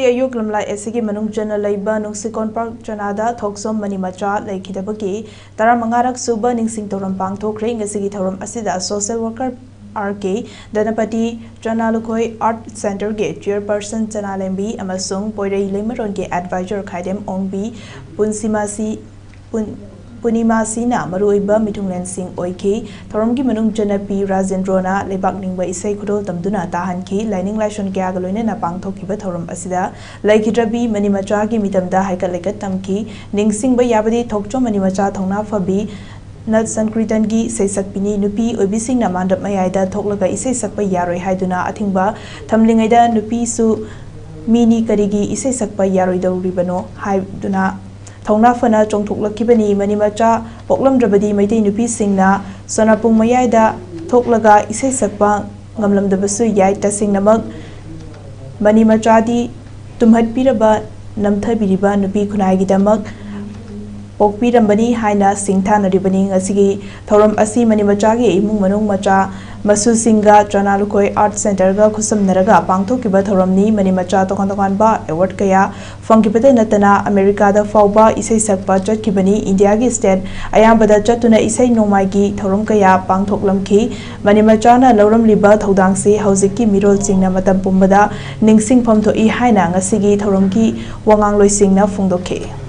Ayuk lamlai esigi manung jana laiba nungsikon park janada Thokchom Manimacha leikhidabagi taramangarak suba ningshing thouram pangthokkhre ngasigi thouram asida social worker RK Danapati Janalukoi Art Center ge chairperson Chanalembi amasung poirei leimaron ge advisor khaidem ongbi Punimasina maruiba mitunglen sing oiki thouram gi manung janapi Rajendrona lebak ningba isai khudol tamduna tahanki lining laishon kya galoine na pangthokhiba thouram asida leikhidabagi Manimacha gi mitamda haikat lekat tamki ningshing ba yabadi Thokchom Manimacha thongna fabi Nat Sankritan gi seisakpini nupi oibising na mandap mayaida thoklaga isai sakpa yaroi haiduna athingba thamlingaida nupi su mini karigi isai sakpa yaroi dawribano haiduna Thongna fana chongthoklakibani Manimacha poklamdrabadi maitei nupi singna sonapung mayaida thoklaga isai sakpa ngamlamdabasu yai tasingnamak Manimacha di tumhatpiraba namthabiriba nupi khunaigidamak pokpirambani haina singthanaribani ngasigi thouram asi Manimacha gi imung manung macha masu singa Janalukoi Art Center ga khusamnaraga pangthokkiba thouramni Manimacha tokan ba award kaya fangkibada natana America da fawba isai sakpa chatkibani India gi state ayambada chatuna isai nomai gi thouram kaya pangthoklamki Manimacha na lauram liba thodangsi haujiki mirol chingna matam pumbada ningsing phamthoi haina ngasigi thouram gi wangang loisingna phungdokhe